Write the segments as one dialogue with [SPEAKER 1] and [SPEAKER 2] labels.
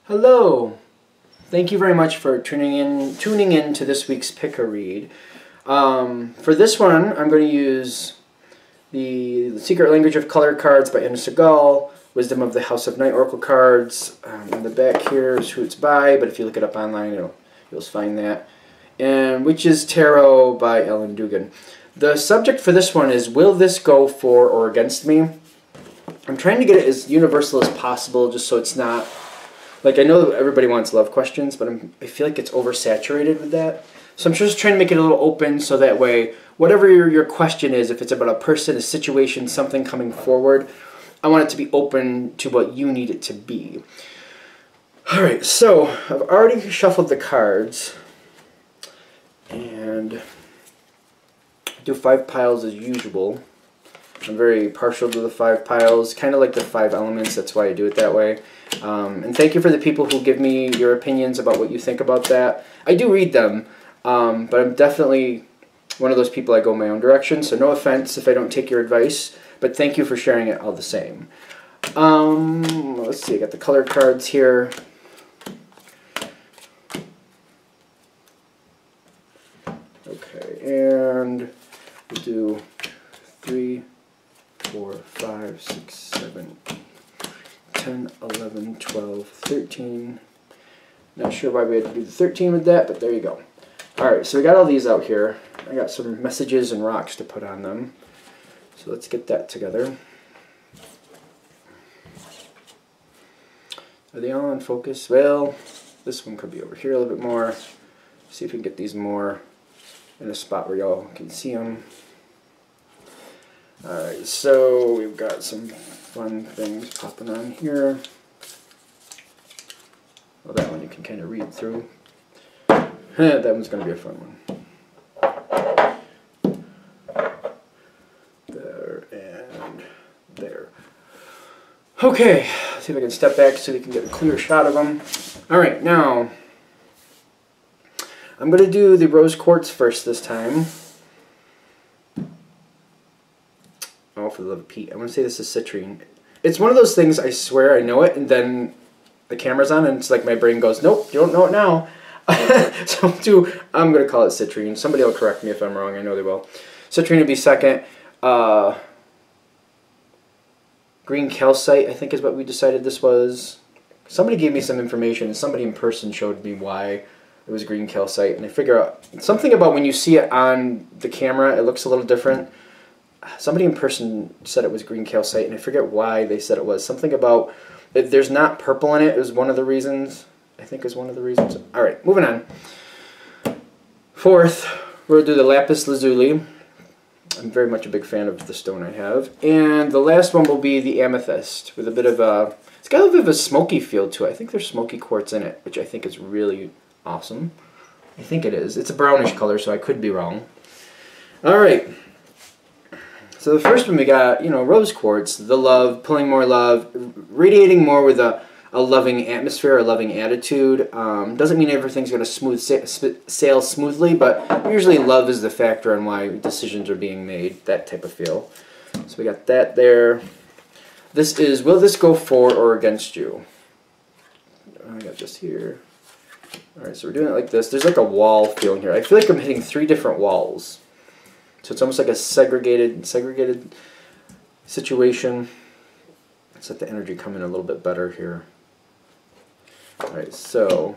[SPEAKER 1] Hello! Thank you very much for tuning in to this week's Pick-a-Read. For this one, I'm going to use the Secret Language of Color cards by Anna Segal, Wisdom of the House of Night Oracle cards. On the back here is who it's by, but if you look it up online, you'll find that. And Witch's Tarot by Ellen Dugan. The subject for this one is, will this go for or against me? I'm trying to get it as universal as possible, just so it's not... Like, I know everybody wants love questions, but I feel like it's oversaturated with that. So I'm just trying to make it a little open so that way, whatever your question is, if it's about a person, a situation, something coming forward, I want it to be open to what you need it to be. Alright, so I've already shuffled the cards. And I do 5 piles as usual. I'm very partial to the 5 piles, kind of like the 5 elements, that's why I do it that way. And thank you for the people who give me your opinions about what you think about that. I do read them, but I'm definitely one of those people I go my own direction, so no offense if I don't take your advice, but thank you for sharing it all the same. Let's see, I got the color cards here. Okay, and we'll do 3, 4, 5, 6, 7, 10, 11, 12, 13. Not sure why we had to do the 13 with that, but there you go. Alright, so we got all these out here. I got some messages and rocks to put on them. So let's get that together. Are they all in focus? Well, this one could be over here a little bit more. See if we can get these more in a spot where y'all can see them. Alright, so we've got some fun things popping on here. Well, that one you can kind of read through. That one's going to be a fun one. There and there. Okay, let's see if I can step back so we can get a clear shot of them. Alright, now I'm going to do the rose quartz first this time. Oh, for the love of Pete. I want to say this is citrine. It's one of those things, I swear I know it, and then the camera's on, and it's like my brain goes, nope, you don't know it now. So I'm going to call it citrine. Somebody will correct me if I'm wrong. I know they will. Citrine would be second. Green calcite, I think, is what we decided this was. Somebody gave me some information, and somebody in person showed me why it was green calcite, and I figure out something about when you see it on the camera, it looks a little different. Somebody in person said it was green calcite, and I forget why they said it was. Something about if there's not purple in it is one of the reasons. I think is one of the reasons. All right, moving on. Fourth, we'll do the Lapis Lazuli. I'm very much a big fan of the stone I have. And the last one will be the Amthyst with a bit of a... It's got a bit of a smoky feel to it. I think there's smoky quartz in it, which I think is really awesome. I think it is. It's a brownish color, so I could be wrong. All right. So the first one we got, rose quartz, the love, pulling more love, radiating more with a loving atmosphere, a loving attitude. Doesn't mean everything's going to sail smoothly, but usually love is the factor on why decisions are being made, that type of feel. So we got that there. This is, will this go for or against you? I got this here. Alright, so we're doing it like this. There's like a wall feeling here. I feel like I'm hitting 3 different walls. So it's almost like a segregated situation. Let's let the energy come in a little bit better here. Alright, so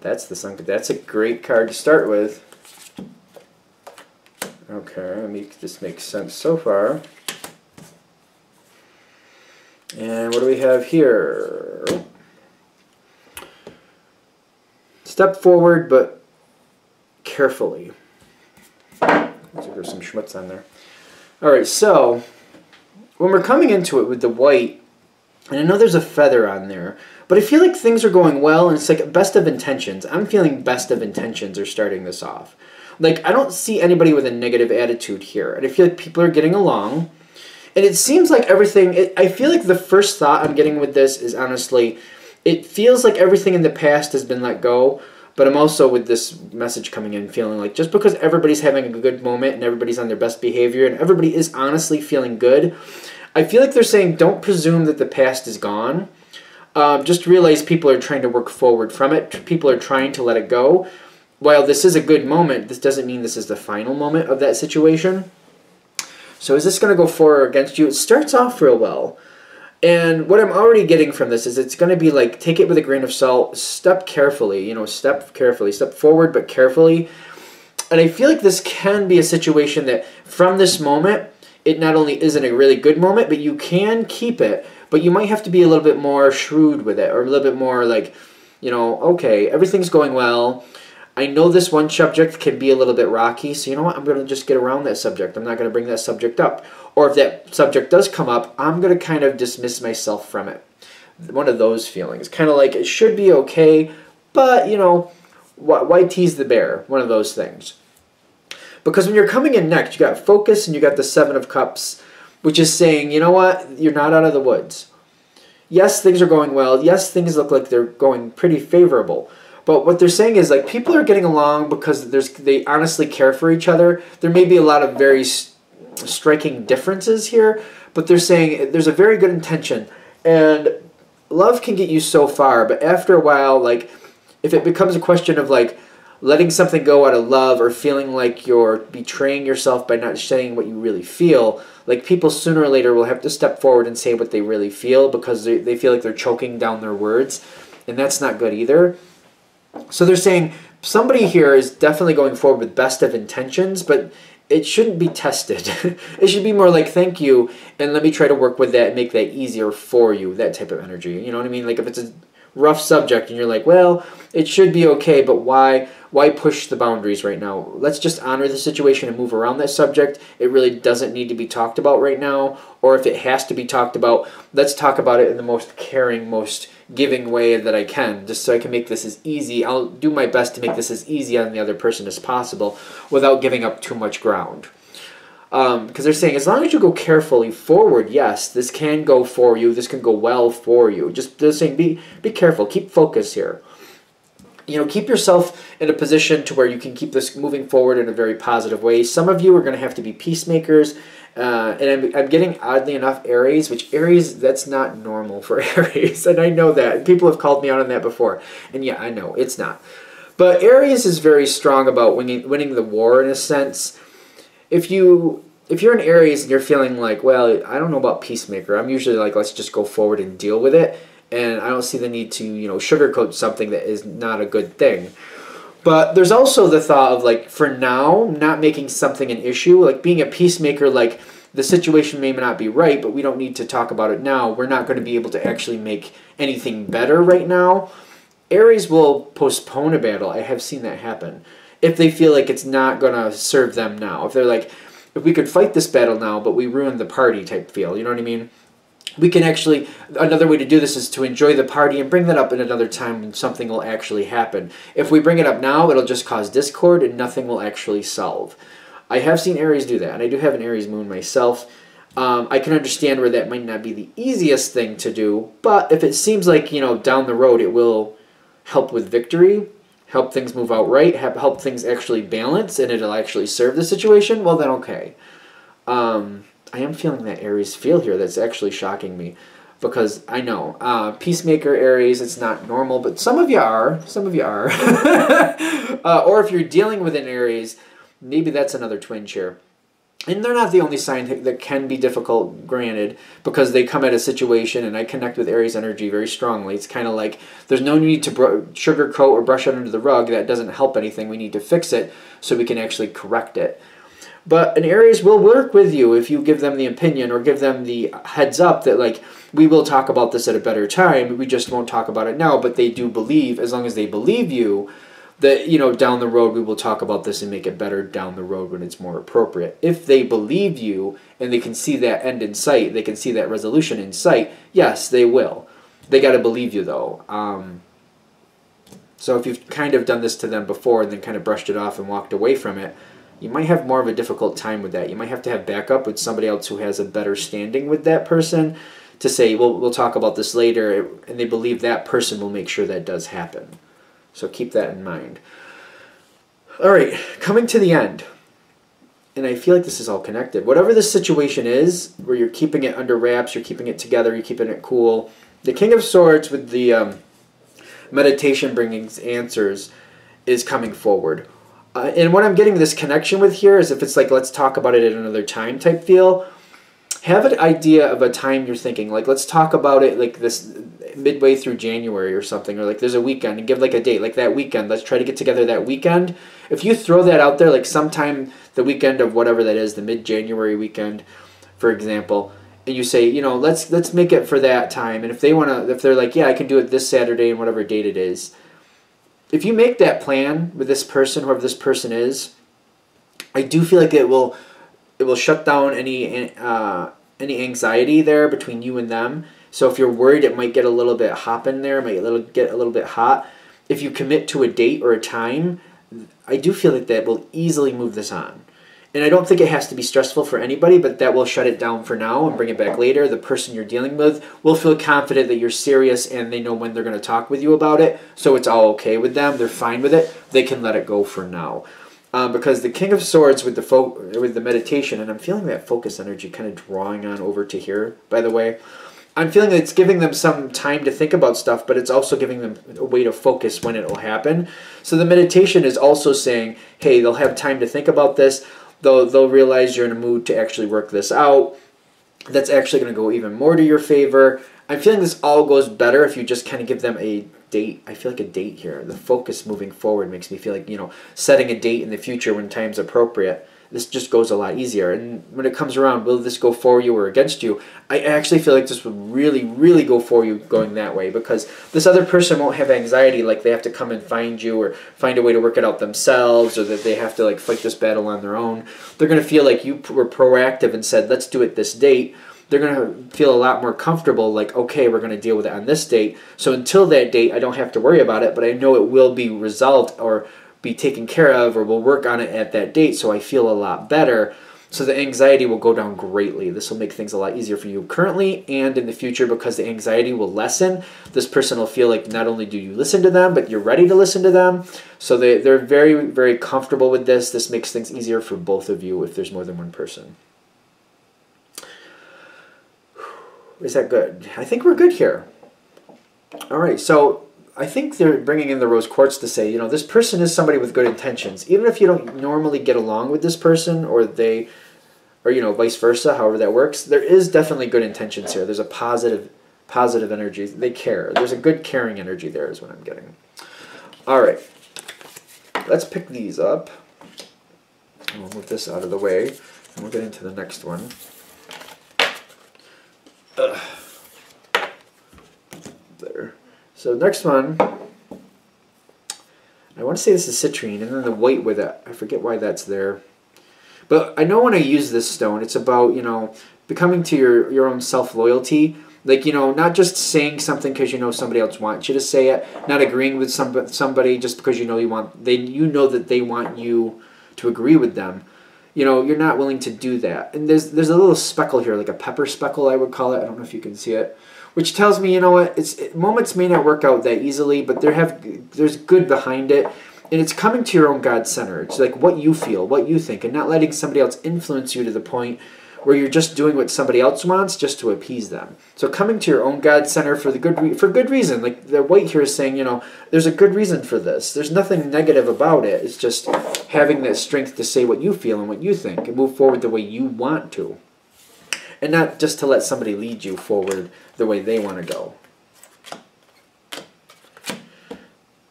[SPEAKER 1] that's a great card to start with. Okay, this makes sense so far. And what do we have here? Step forward, but carefully. There's some schmutz on there. Alright, so when we're coming into it with the white, and I know there's a feather on there, but I feel like things are going well, and it's like best of intentions. I'm feeling best of intentions are starting this off. Like, I don't see anybody with a negative attitude here, and I feel like people are getting along, and it seems like everything, I feel like the first thought I'm getting with this is honestly, it feels like everything in the past has been let go, but I'm also with this message coming in feeling like just because everybody's having a good moment and everybody's on their best behavior and everybody is honestly feeling good, I feel like they're saying don't presume that the past is gone. Just realize people are trying to work forward from it. People are trying to let it go. While this is a good moment, this doesn't mean this is the final moment of that situation. So is this going to go for or against you? It starts off real well. And what I'm already getting from this is it's going to be like, take it with a grain of salt, step carefully, step carefully, step forward but carefully. And I feel like this can be a situation that from this moment, it not only isn't a really good moment, but you can keep it, but you might have to be a little bit more shrewd with it, or a little bit more like, okay, everything's going well. I know this one subject can be a little bit rocky, so you know what? I'm going to just get around that subject. I'm not going to bring that subject up. Or if that subject does come up, I'm going to kind of dismiss myself from it. One of those feelings. Kind of like it should be okay, but, why tease the bear? One of those things. Because when you're coming in next, you got focus and you got the Seven of Cups, which is saying, you know what? You're not out of the woods. Yes, things are going well. Yes, things look like they're going pretty favorable. But what they're saying is, like, people are getting along because they honestly care for each other. There may be a lot of very striking differences here, but they're saying there's a very good intention. And love can get you so far, but after a while, like, if it becomes a question of, like, letting something go out of love or feeling like you're betraying yourself by not saying what you really feel, like, people sooner or later will have to step forward and say what they really feel because they feel like they're choking down their words, and that's not good either. So they're saying somebody here is definitely going forward with best of intentions, but it shouldn't be tested. It should be more like, thank you, and let me try to work with that and make that easier for you, that type of energy. You know what I mean? Like if it's a rough subject and you're like, well, it should be okay, but why push the boundaries right now? Let's just honor the situation and move around that subject. It really doesn't need to be talked about right now. Or if it has to be talked about, let's talk about it in the most caring, most giving way that I can, just so I can make this as easy. I'll do my best to make this as easy on the other person as possible without giving up too much ground. Because they're saying, as long as you go carefully forward, yes, this can go for you. This can go well for you. Just they're saying, be careful. Keep focus here. Keep yourself in a position to where you can keep this moving forward in a very positive way. Some of you are going to have to be peacemakers. And I'm getting, oddly enough, Aries, which Aries, that's not normal for Aries. And I know that. People have called me out on that before. And yeah, I know, it's not. But Aries is very strong about winning the war in a sense. If you're an Aries and you're feeling like, well, I don't know about peacemaker. I'm usually like, let's just go forward and deal with it. And I don't see the need to, sugarcoat something that is not a good thing. But there's also the thought of, like, for now, not making something an issue. Like, being a peacemaker, like, the situation may not be right, but we don't need to talk about it now. We're not going to be able to actually make anything better right now. Aries will postpone a battle. I have seen that happen. If they feel like it's not going to serve them now. If they're like, if we could fight this battle now, but we ruined the party type feel. You know what I mean? We can actually, another way to do this is to enjoy the party and bring that up at another time when something will actually happen. If we bring it up now, it'll just cause discord and nothing will actually solve. I have seen Aries do that, and I do have an Aries moon myself. I can understand where that might not be the easiest thing to do, but if it seems like, down the road it will help with victory, help things move out right, help things actually balance, and it'll actually serve the situation, well then okay. I am feeling that Aries feel here. That's actually shocking me because I know peacemaker Aries, it's not normal, but some of you are. Some of you are. Or if you're dealing with an Aries, maybe that's another twin share. And they're not the only sign that can be difficult, granted, because they come at a situation, and I connect with Aries energy very strongly. It's kind of like there's no need to sugarcoat or brush it under the rug. That doesn't help anything. We need to fix it so we can actually correct it. But an Aries will work with you if you give them the opinion or give them the heads up that, like, we will talk about this at a better time. We just won't talk about it now. But they do believe, as long as they believe you, that, down the road we will talk about this and make it better down the road when it's more appropriate. If they believe you and they can see that end in sight, they can see that resolution in sight, yes, they will. They got to believe you, though. So if you've kind of done this to them before and then kind of brushed it off and walked away from it, you might have more of a difficult time with that. You might have to have backup with somebody else who has a better standing with that person to say, well, we'll talk about this later, and they believe that person will make sure that does happen. So keep that in mind. All right, coming to the end, and I feel like this is all connected. Whatever this situation is, where you're keeping it under wraps, you're keeping it together, you're keeping it cool, The King of Swords with the meditation bringing answers is coming forward. And what I'm getting this connection with here is if it's like, let's talk about it at another time type feel, have an idea of a time you're thinking. Like, let's talk about it like this midway through January or something, or like there's a weekend, and give like a date, like that weekend. Let's try to get together that weekend. If you throw that out there, like sometime the weekend of whatever that is, the mid-January weekend, for example, and you say, you know, let's make it for that time. And if they want to, if they're like, yeah, I can do it this Saturday and whatever date it is, if you make that plan with this person, whoever this person is, I do feel like it will shut down any anxiety there between you and them. So if you're worried it might get a little bit hopping there, might get a little bit hot, if you commit to a date or a time, I do feel like that will easily move this on. And I don't think it has to be stressful for anybody, but that will shut it down for now and bring it back later. The person you're dealing with will feel confident that you're serious and they know when they're going to talk with you about it. So it's all okay with them. They're fine with it. They can let it go for now. Because the King of Swords with the meditation, and I'm feeling that focus energy kind of drawing on over to here, by the way. I'm feeling that it's giving them some time to think about stuff, but it's also giving them a way to focus when it will happen. So the meditation is also saying, hey, they'll have time to think about this. They'll realize you're in a mood to actually work this out. That's actually going to go even more to your favor. I'm feeling this all goes better if you just kind of give them a date. I feel like a date here. The focus moving forward makes me feel like, you know, setting a date in the future when time's appropriate. This just goes a lot easier. And when it comes around, will this go for you or against you? I actually feel like this would really, really go for you going that way, because this other person won't have anxiety like they have to come and find you or find a way to work it out themselves, or that they have to like fight this battle on their own. They're going to feel like you were proactive and said, let's do it this date. They're going to feel a lot more comfortable, like, okay, we're going to deal with it on this date. So until that date, I don't have to worry about it, but I know it will be resolved or be taken care of, or we'll work on it at that date, so I feel a lot better. So the anxiety will go down greatly. This will make things a lot easier for you currently and in the future, because the anxiety will lessen. This person will feel like not only do you listen to them, but you're ready to listen to them. So they're very, very comfortable with this. This makes things easier for both of you if there's more than one person. Is that good? I think we're good here. All right, so I think they're bringing in the rose quartz to say, you know, this person is somebody with good intentions. Even if you don't normally get along with this person, or they, or, you know, vice versa, however that works, there is definitely good intentions here. There's a positive energy. They care. There's a good caring energy there is what I'm getting. All right, let's pick these up. And we'll move this out of the way, and we'll get into the next one. There. So next one, I want to say this is citrine, and then the white with it. I forget why that's there. But I know when I use this stone, it's about, you know, becoming to your own self-loyalty. Like, you know, not just saying something because you know somebody else wants you to say it, not agreeing with somebody just because you know you know that they want you to agree with them. You know, you're not willing to do that. And there's a little speckle here, like a pepper speckle, I would call it. I don't know if you can see it. Which tells me, you know what, moments may not work out that easily, but there's good behind it. And it's coming to your own God center. It's like what you feel, what you think, and not letting somebody else influence you to the point where you're just doing what somebody else wants just to appease them. So coming to your own God center for good reason. Like the white here is saying, you know, there's a good reason for this. There's nothing negative about it. It's just having that strength to say what you feel and what you think and move forward the way you want to. And not just to let somebody lead you forward the way they want to go.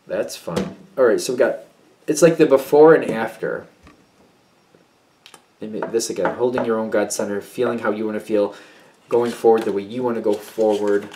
[SPEAKER 1] That's fun. All right, so we got, it's like the before and after. And this again, holding your own God center, feeling how you want to feel, going forward the way you want to go forward.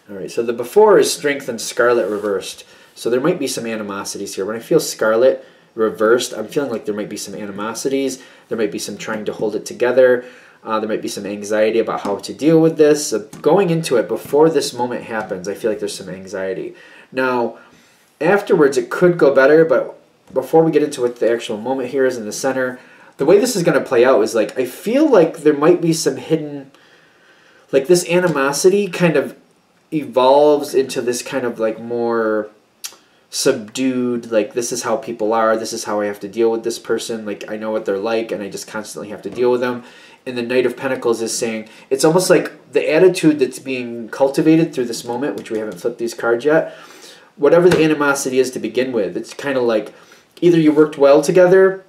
[SPEAKER 1] All right, so the before is strength and scarlet reversed. So there might be some animosities here. When I feel scarlet reversed, I'm feeling like there might be some animosities. There might be some trying to hold it together. There might be some anxiety about how to deal with this. So going into it, before this moment happens, I feel like there's some anxiety. Now, afterwards, it could go better, but before we get into what the actual moment here is in the center, the way this is going to play out is like, I feel like there might be some hidden, like this animosity kind of evolves into this kind of like more subdued, like this is how people are, this is how I have to deal with this person, like I know what they're like and I just constantly have to deal with them. And the Knight of Pentacles is saying, it's almost like the attitude that's being cultivated through this moment, which we haven't flipped these cards yet, whatever the animosity is to begin with, it's kind of like either you worked well together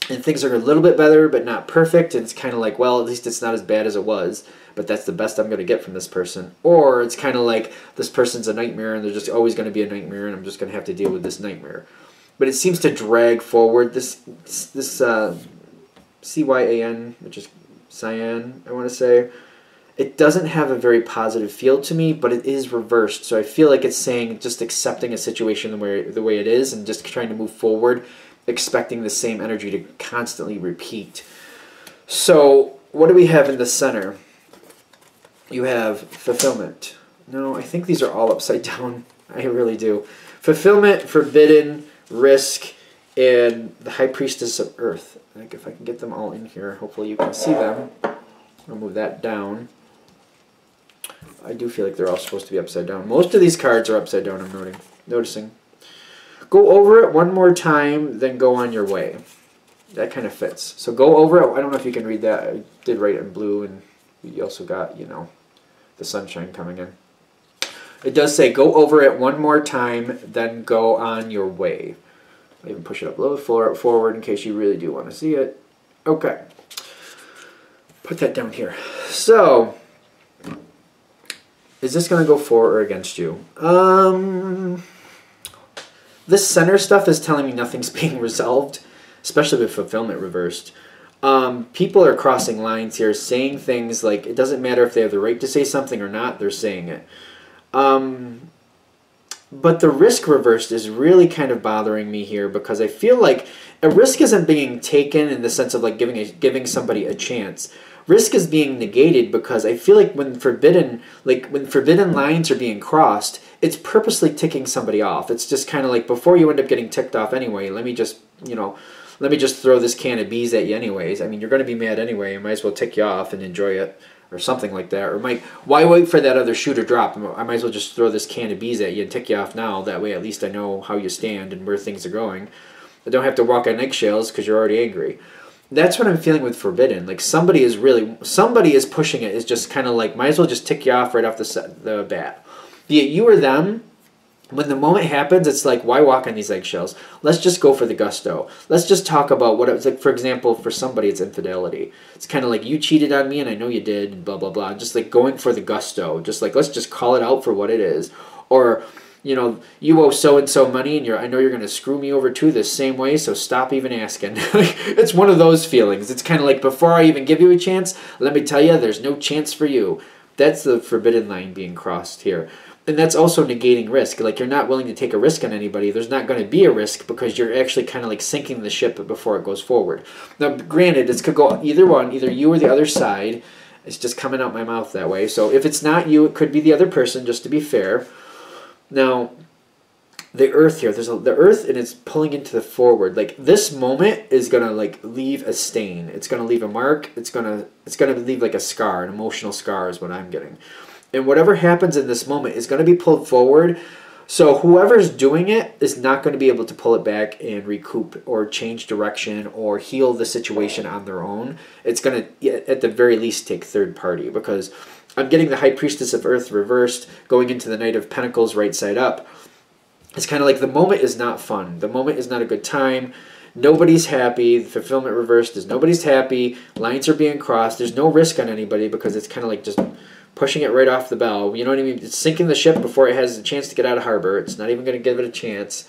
[SPEAKER 1] and things are a little bit better but not perfect, and it's kind of like, well, at least it's not as bad as it was, but that's the best I'm going to get from this person. Or it's kind of like this person's a nightmare and they're just always going to be a nightmare and I'm just going to have to deal with this nightmare. But it seems to drag forward this CYAN, which is cyan, I want to say. It doesn't have a very positive feel to me, but it is reversed. So I feel like it's saying just accepting a situation the way it is and just trying to move forward, expecting the same energy to constantly repeat. So what do we have in the center? You have fulfillment. No, I think these are all upside down. I really do. Fulfillment, forbidden, risk, and the High Priestess of Earth. Like if I can get them all in here, hopefully you can see them. I'll move that down. I do feel like they're all supposed to be upside down. Most of these cards are upside down, I'm noticing. Go over it one more time, then go on your way. That kind of fits. So go over it. I don't know if you can read that. I did write it in blue, and you also got, you know, the sunshine coming in. It does say go over it one more time, then go on your way. I'll even push it up a little forward in case you really do want to see it. Okay. Put that down here. So, is this going to go for or against you? This center stuff is telling me nothing's being resolved, especially with fulfillment reversed. People are crossing lines here, saying things like, it doesn't matter if they have the right to say something or not, they're saying it. But the risk reversed is really kind of bothering me here, because I feel like a risk isn't being taken in the sense of like giving somebody a chance. Risk is being negated because I feel like when forbidden lines are being crossed, it's purposely ticking somebody off. It's just kind of like, before you end up getting ticked off anyway, let me just throw this can of bees at you anyways. I mean, you're going to be mad anyway. You might as well tick you off and enjoy it, or something like that. Or why wait for that other shoe to drop? I might as well just throw this can of bees at you and tick you off now. That way at least I know how you stand and where things are going. I don't have to walk on eggshells because you're already angry. That's what I'm feeling with forbidden. Like somebody is pushing it. It's just kind of like, might as well just tick you off right off the bat. Be it you or them. When the moment happens, it's like, why walk on these eggshells? Let's just go for the gusto. Let's just talk about what it's like. For example, for somebody, it's infidelity. It's kind of like, you cheated on me and I know you did, and blah, blah, blah. Just like going for the gusto. Just like, let's just call it out for what it is. Or, you know, you owe so-and-so money and I know you're going to screw me over too the same way, so stop even asking. It's one of those feelings. It's kind of like, before I even give you a chance, let me tell you, there's no chance for you. That's the forbidden line being crossed here. And that's also negating risk. Like, you're not willing to take a risk on anybody. There's not going to be a risk because you're actually kind of like sinking the ship before it goes forward. Now, granted, this could go either one, either you or the other side. It's just coming out my mouth that way. So if it's not you, it could be the other person, just to be fair. Now, the earth here, there's the earth, and it's pulling into the forward. Like, this moment is going to like leave a stain. It's going to leave a mark. It's going to leave like a scar, an emotional scar is what I'm getting. And whatever happens in this moment is going to be pulled forward. So whoever's doing it is not going to be able to pull it back and recoup or change direction or heal the situation on their own. It's going to, at the very least, take third party, because I'm getting the High Priestess of Earth reversed, going into the Knight of Pentacles right side up. It's kind of like the moment is not fun. The moment is not a good time. Nobody's happy. The fulfillment reversed is nobody's happy. Lines are being crossed. There's no risk on anybody because it's kind of like just pushing it right off the bow. You know what I mean? It's sinking the ship before it has a chance to get out of harbor. It's not even going to give it a chance.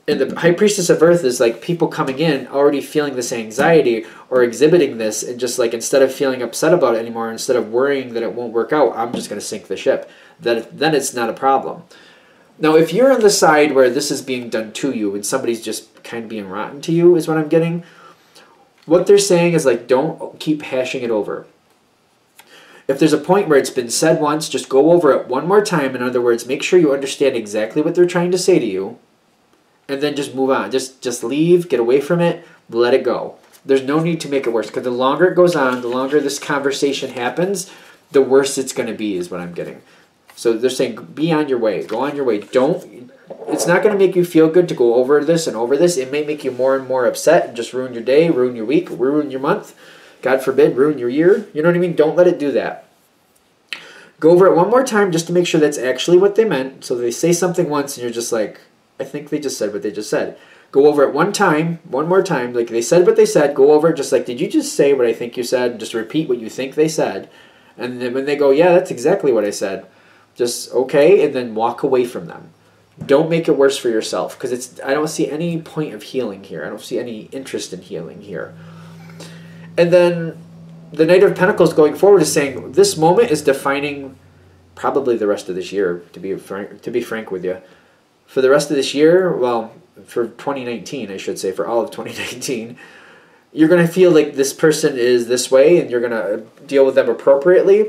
[SPEAKER 1] And the High Priestess of Earth is like people coming in already feeling this anxiety or exhibiting this, and just like, instead of feeling upset about it anymore, instead of worrying that it won't work out, I'm just going to sink the ship. Then it's not a problem. Now, if you're on the side where this is being done to you and somebody's just kind of being rotten to you, is what I'm getting. What they're saying is like, don't keep hashing it over. If there's a point where it's been said once, just go over it one more time. In other words, make sure you understand exactly what they're trying to say to you, and then just move on. Just leave, get away from it, let it go. There's no need to make it worse, because the longer it goes on, the longer this conversation happens, the worse it's going to be, is what I'm getting. So they're saying, be on your way. Go on your way. It's not going to make you feel good to go over this and over this. It may make you more and more upset and just ruin your day, ruin your week, ruin your month. God forbid, ruin your year. You know what I mean? Don't let it do that. Go over it one more time just to make sure that's actually what they meant. So they say something once and you're just like, I think they just said what they just said. Go over it one more time. Like they said what they said, go over it just like, did you just say what I think you said? And just repeat what you think they said. And then when they go, yeah, that's exactly what I said. Just okay, and then walk away from them. Don't make it worse for yourself, because I don't see any point of healing here. I don't see any interest in healing here. And then the Knight of Pentacles going forward is saying this moment is defining probably the rest of this year, to be frank with you. For the rest of this year, well, for 2019, I should say, for all of 2019, you're going to feel like this person is this way and you're going to deal with them appropriately.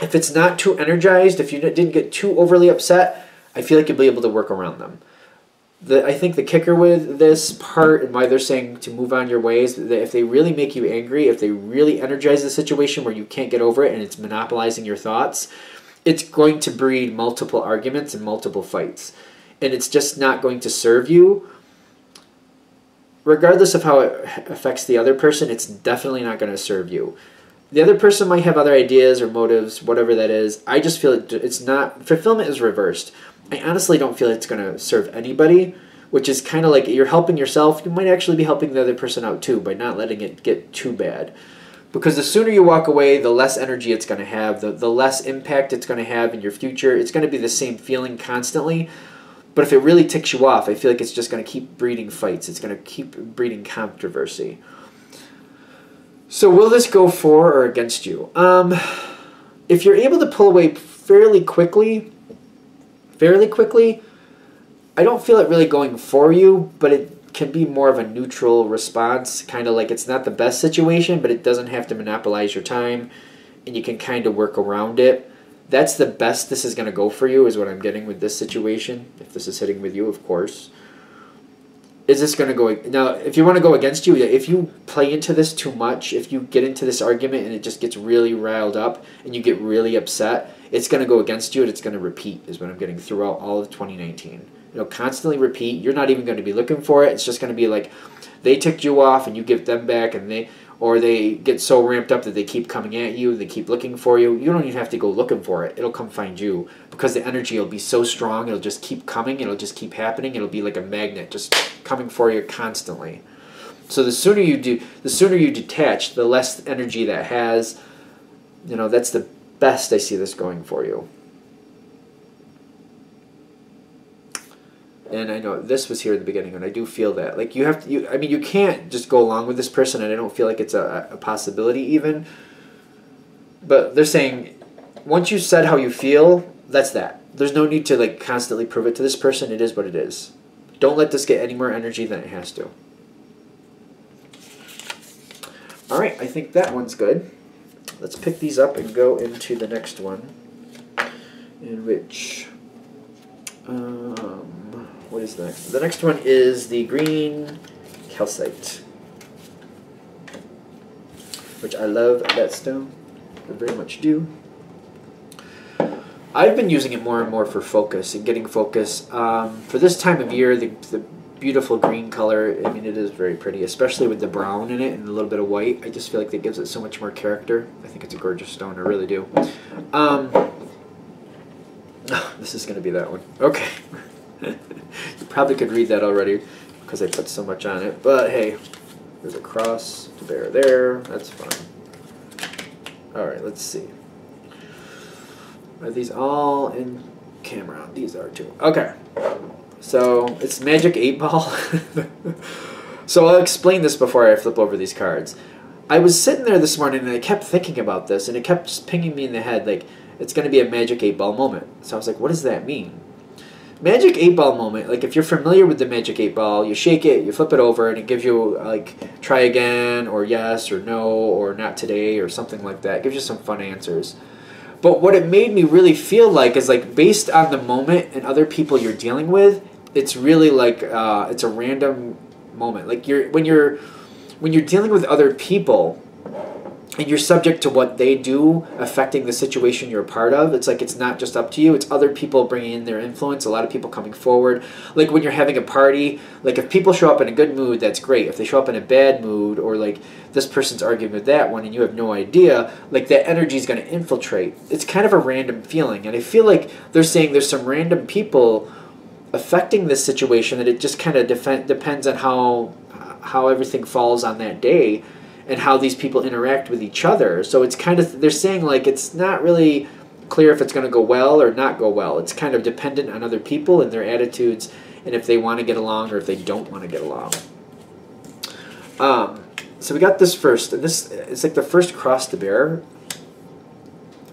[SPEAKER 1] If it's not too energized, if you didn't get too overly upset, I feel like you'll be able to work around them. I think the kicker with this part and why they're saying to move on your way is that if they really make you angry, if they really energize the situation where you can't get over it and it's monopolizing your thoughts, it's going to breed multiple arguments and multiple fights. And it's just not going to serve you. Regardless of how it affects the other person, it's definitely not going to serve you. The other person might have other ideas or motives, whatever that is. I just feel it's not, fulfillment is reversed. I honestly don't feel it's going to serve anybody, which is kind of like you're helping yourself. You might actually be helping the other person out too by not letting it get too bad. Because the sooner you walk away, the less energy it's going to have, the less impact it's going to have in your future. It's going to be the same feeling constantly. But if it really ticks you off, I feel like it's just going to keep breeding fights. It's going to keep breeding controversy. So will this go for or against you? If you're able to pull away fairly quickly, I don't feel it really going for you, but it can be more of a neutral response, kind of like it's not the best situation, but it doesn't have to monopolize your time, and you can kind of work around it. That's the best this is going to go for you, is what I'm getting with this situation, if this is hitting with you, of course. Is this going to go... Now, if you want to go against you, if you play into this too much, if you get into this argument and it just gets really riled up and you get really upset, it's going to go against you and it's going to repeat, is what I'm getting throughout all of 2019. It'll constantly repeat. You're not even going to be looking for it. It's just going to be like they ticked you off and you give them back, and they get so ramped up that they keep coming at you, they keep looking for you. You don't even have to go looking for it. It'll come find you, because the energy will be so strong. It'll just keep coming. It'll just keep happening. It'll be like a magnet, just coming for you constantly. So the sooner you detach, the less energy that has. You know, that's the best I see this going for you. And I know this was here at the beginning, and I do feel that. Like, you have to, I mean, you can't just go along with this person, and I don't feel like it's a possibility even. But they're saying, once you said how you feel, that's that. There's no need to, like, constantly prove it to this person. It is what it is. Don't let this get any more energy than it has to. All right, I think that one's good. Let's pick these up and go into the next one, in which... what is next? The next one is the green Calcite, which I love that stone. I very much do. I've been using it more and more for focus and getting focus. For this time of year, the beautiful green color, I mean, it is very pretty, especially with the brown in it and a little bit of white. I just feel like that gives it so much more character. I think it's a gorgeous stone. I really do. This is going to be that one. Okay. You probably could read that already because I put so much on it. But hey, there's a cross to bear there. That's fine. Alright, let's see. Are these all in camera? These are too. Okay. So, it's Magic 8 Ball. So I'll explain this before I flip over these cards. I was sitting there this morning and I kept thinking about this, and it kept just pinging me in the head like, it's going to be a Magic 8 Ball moment. So I was like, what does that mean? Magic 8 Ball moment, like if you're familiar with the Magic 8 Ball, you shake it, you flip it over, and it gives you like try again, or yes, or no, or not today, or something like that. It gives you some fun answers. But what it made me really feel like is like based on the moment and other people you're dealing with, it's really like it's a random moment. Like when you're dealing with other people, and you're subject to what they do affecting the situation you're a part of. It's like it's not just up to you, it's other people bringing in their influence, a lot of people coming forward. Like when you're having a party, like if people show up in a good mood, that's great. If they show up in a bad mood, or like this person's arguing with that one and you have no idea, like that energy is going to infiltrate. It's kind of a random feeling, and I feel like they're saying there's some random people affecting this situation, that it just kind of depends on how everything falls on that day, and how these people interact with each other. So it's kind of, they're saying like it's not really clear if it's going to go well or not go well. It's kind of dependent on other people and their attitudes, and if they want to get along or if they don't want to get along. So we got this first, and this is like the first cross to bear.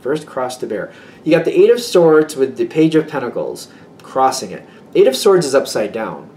[SPEAKER 1] First cross to bear. You got the Eight of Swords with the Page of Pentacles crossing it. Eight of Swords is upside down,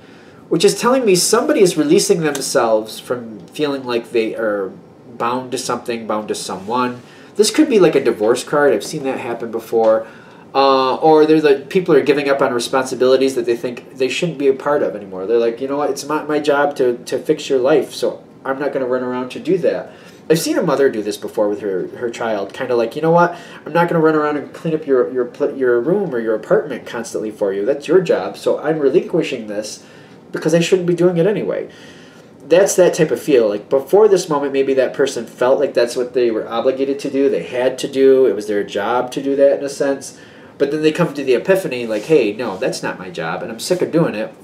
[SPEAKER 1] which is telling me somebody is releasing themselves from feeling like they are bound to something, bound to someone. This could be like a divorce card. I've seen that happen before. Or they're like, people are giving up on responsibilities that they think they shouldn't be a part of anymore. They're like, you know what, it's not my job to fix your life, so I'm not going to run around to do that. I've seen a mother do this before with her child, kind of like, you know what, I'm not going to run around and clean up your room or your apartment constantly for you. That's your job, so I'm relinquishing this because I shouldn't be doing it anyway. That's that type of feel. Like before this moment, maybe that person felt like that's what they were obligated to do. They had to do. It was their job to do that in a sense. But then they come to the epiphany like, hey, no, that's not my job, and I'm sick of doing it,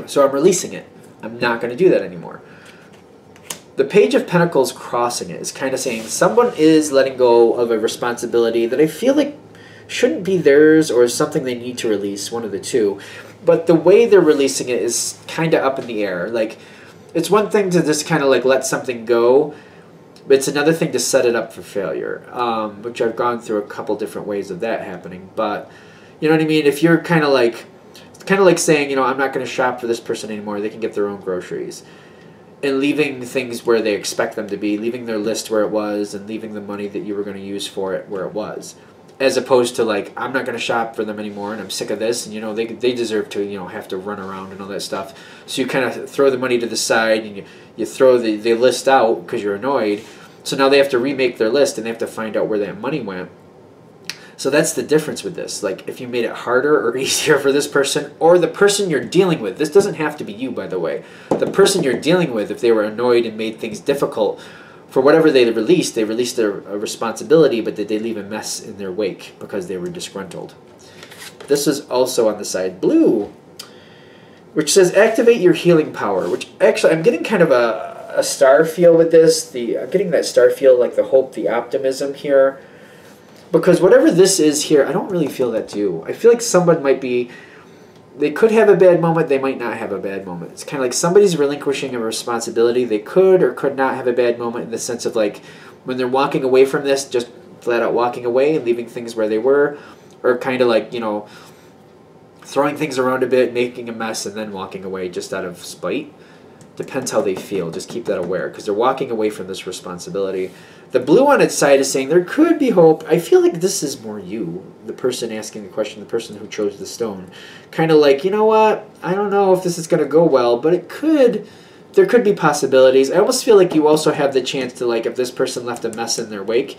[SPEAKER 1] so I'm releasing it. I'm not going to do that anymore. The Page of Pentacles crossing it is kind of saying someone is letting go of a responsibility that I feel like shouldn't be theirs, or is something they need to release, one of the two. But the way they're releasing it is kind of up in the air. Like, it's one thing to just kind of like let something go, but it's another thing to set it up for failure, which I've gone through a couple different ways of that happening. But, you know what I mean? If you're kind of like saying, you know, I'm not going to shop for this person anymore, they can get their own groceries. And leaving things where they expect them to be, leaving their list where it was, and leaving the money that you were going to use for it where it was. As opposed to like, I'm not going to shop for them anymore, and I'm sick of this, and you know, they deserve to, you know, have to run around and all that stuff. So you kind of throw the money to the side, and you throw the list out because you're annoyed. So now they have to remake their list, and they have to find out where that money went. So that's the difference with this. Like, if you made it harder or easier for this person, or the person you're dealing with, this doesn't have to be you, by the way. The person you're dealing with, if they were annoyed and made things difficult, for whatever they released their responsibility, but did they leave a mess in their wake because they were disgruntled? This is also on the side blue, which says activate your healing power, which actually I'm getting kind of a star feel with this. I'm getting that star feel, like the hope, the optimism here. Because whatever this is here, I don't really feel that too. I feel like someone might be, they could have a bad moment, they might not have a bad moment. It's kind of like somebody's relinquishing a responsibility. They could or could not have a bad moment, in the sense of like when they're walking away from this, just flat out walking away and leaving things where they were, or kind of like, you know, throwing things around a bit, making a mess, and then walking away just out of spite. Depends how they feel. Just keep that aware, because they're walking away from this responsibility. The blue on its side is saying there could be hope. I feel like this is more you, the person asking the question, the person who chose the stone. Kind of like, you know what? I don't know if this is going to go well, but it could. There could be possibilities. I almost feel like you also have the chance to, like, if this person left a mess in their wake,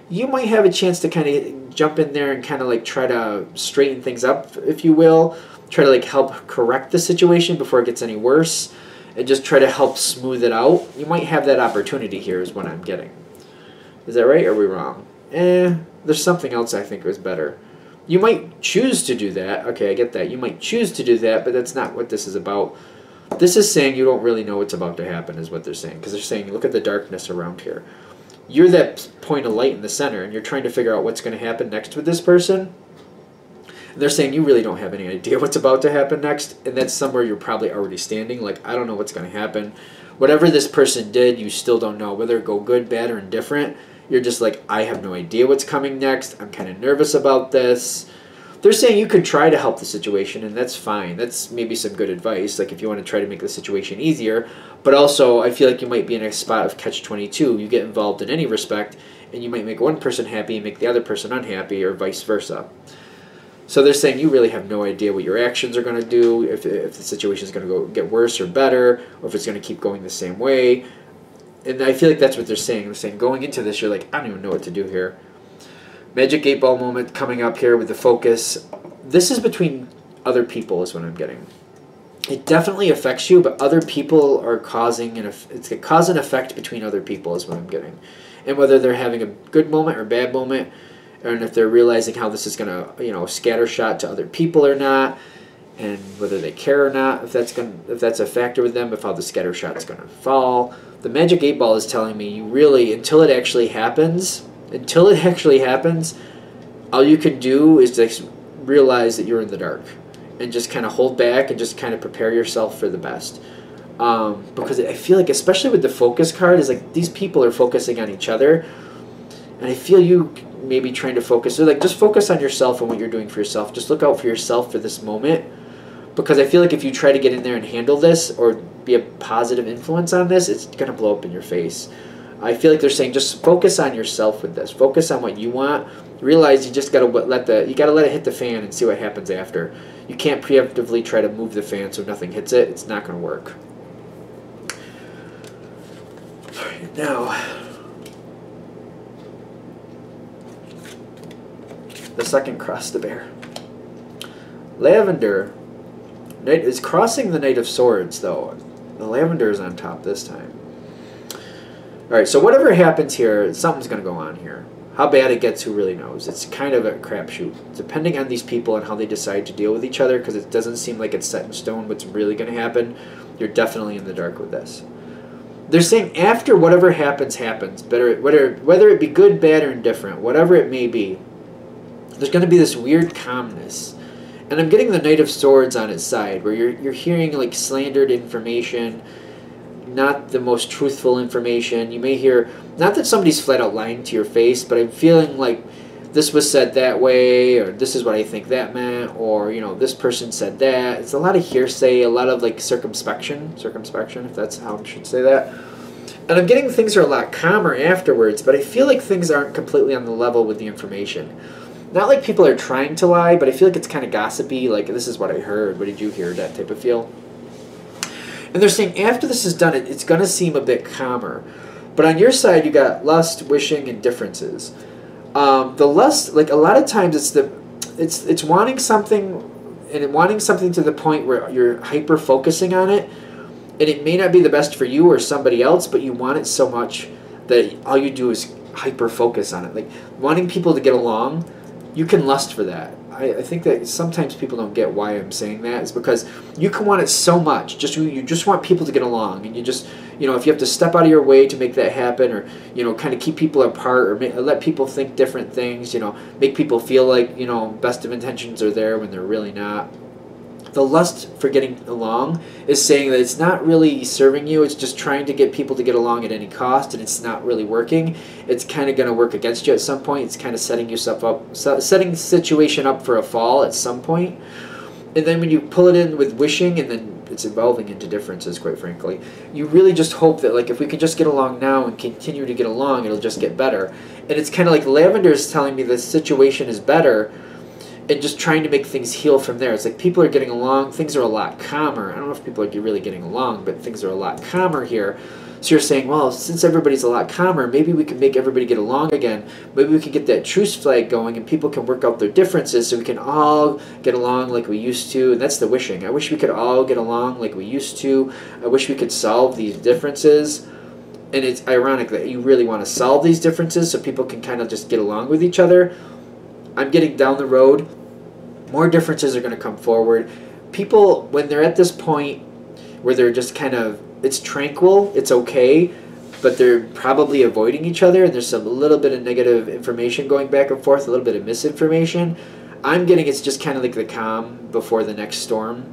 [SPEAKER 1] you might have a chance to kind of jump in there and kind of like try to straighten things up, if you will. Try to like help correct the situation before it gets any worse, and just try to help smooth it out. You might have that opportunity here, is what I'm getting. Is that right, or are we wrong? There's something else I think was better. You might choose to do that. Okay, I get that. You might choose to do that, but that's not what this is about. This is saying you don't really know what's about to happen, is what they're saying. Because they're saying, look at the darkness around here. You're that point of light in the center, and you're trying to figure out what's going to happen next with this person. And they're saying you really don't have any idea what's about to happen next, and that's somewhere you're probably already standing. Like, I don't know what's going to happen. Whatever this person did, you still don't know. Whether it go good, bad, or indifferent, you're just like, I have no idea what's coming next. I'm kind of nervous about this. They're saying you could try to help the situation, and that's fine. That's maybe some good advice, like if you want to try to make the situation easier. But also, I feel like you might be in a spot of catch-22. You get involved in any respect, and you might make one person happy and make the other person unhappy, or vice versa. So they're saying you really have no idea what your actions are going to do, if the situation is going to get worse or better, or if it's going to keep going the same way. And I feel like that's what they're saying. They're saying going into this, you're like, I don't even know what to do here. Magic 8 Ball moment coming up here with the focus. This is between other people is what I'm getting. It definitely affects you, but other people are causing it's a cause and effect between other people is what I'm getting. And whether they're having a good moment or bad moment, and if they're realizing how this is going to, you know, scattershot to other people or not, and whether they care or not, if that's a factor with them, if how the scattershot is going to fall. The Magic 8 Ball is telling me you really, until it actually happens, all you can do is just realize that you're in the dark and just kind of hold back and just kind of prepare yourself for the best. Because I feel like, especially with the focus card, is like these people are focusing on each other, and I feel you maybe trying to focus. So like, just focus on yourself and what you're doing for yourself. Just look out for yourself for this moment, because I feel like if you try to get in there and handle this or be a positive influence on this, it's gonna blow up in your face. I feel like they're saying just focus on yourself with this. Focus on what you want. Realize you just gotta let it hit the fan and see what happens after. You can't preemptively try to move the fan so nothing hits it. It's not gonna work. All right, now the second cross to bear. Lavender Knight is crossing the Knight of Swords, though. The Lavender is on top this time. Alright, so whatever happens here, something's going to go on here. How bad it gets, who really knows? It's kind of a crapshoot, depending on these people and how they decide to deal with each other, because it doesn't seem like it's set in stone what's really going to happen. You're definitely in the dark with this. They're saying after whatever happens, whether it be good, bad, or indifferent, whatever it may be, there's going to be this weird calmness. And I'm getting the Knight of Swords on its side, where you're hearing like slandered information, not the most truthful information. You may hear, not that somebody's flat out lying to your face, but I'm feeling like this was said that way, or this is what I think that meant, or, you know, this person said that. It's a lot of hearsay, a lot of like circumspection, if that's how I should say that. And I'm getting things are a lot calmer afterwards, but I feel like things aren't completely on the level with the information. Not like people are trying to lie, but I feel like it's kind of gossipy, like this is what I heard, what did you hear, that type of feel. And they're saying after this is done, it's going to seem a bit calmer. But on your side, you got lust, wishing, and differences. The lust, like a lot of times, it's wanting something, and wanting something to the point where you're hyper focusing on it, and it may not be the best for you or somebody else, but you want it so much that all you do is hyper focus on it. Like wanting people to get along, you can lust for that. I think that sometimes people don't get why I'm saying that. It's because you can want it so much. You just want people to get along, and you just, you know, if you have to step out of your way to make that happen, or, you know, kind of keep people apart, or let people think different things, you know, make people feel like, you know, best of intentions are there when they're really not. The lust for getting along is saying that it's not really serving you. It's just trying to get people to get along at any cost, and it's not really working. It's kind of going to work against you at some point. It's kind of setting yourself up, setting the situation up for a fall at some point. And then when you pull it in with wishing, and then it's evolving into differences, quite frankly, you really just hope that, like, if we could just get along now and continue to get along, it'll just get better. And it's kind of like Lavender is telling me the situation is better, and just trying to make things heal from there. It's like people are getting along, things are a lot calmer. I don't know if people are really getting along, but things are a lot calmer here. So you're saying, well, since everybody's a lot calmer, maybe we can make everybody get along again. Maybe we can get that truce flag going, and people can work out their differences so we can all get along like we used to. And that's the wishing. I wish we could all get along like we used to. I wish we could solve these differences. And it's ironic that you really want to solve these differences so people can kind of just get along with each other. I'm getting down the road. More differences are going to come forward. People, when they're at this point where they're just kind of, it's tranquil, it's okay, but they're probably avoiding each other, and there's a little bit of negative information going back and forth, a little bit of misinformation. I'm getting it's just kind of like the calm before the next storm.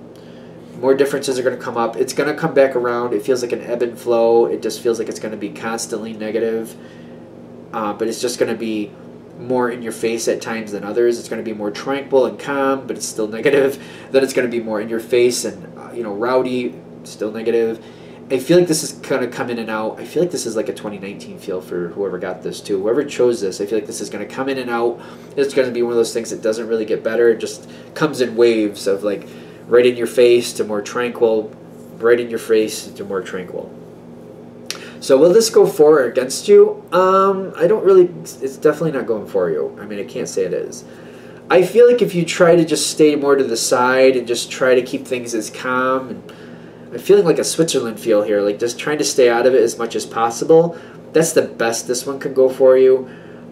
[SPEAKER 1] More differences are going to come up. It's going to come back around. It feels like an ebb and flow. It just feels like it's going to be constantly negative, but it's just going to be more in your face at times than others. It's going to be more tranquil and calm, but it's still negative. Then it's going to be more in your face and, you know, rowdy, still negative. I feel like this is going to come in and out. I feel like this is like a 2019 feel for whoever got this too. Whoever chose this, I feel like this is going to come in and out. It's going to be one of those things that doesn't really get better. It just comes in waves of like right in your face to more tranquil, right in your face to more tranquil. So will this go for or against you? I don't really, it's definitely not going for you. I mean, I can't say it is. I feel like if you try to just stay more to the side and just try to keep things as calm, and I'm feeling like a Switzerland feel here, like just trying to stay out of it as much as possible. That's the best this one could go for you.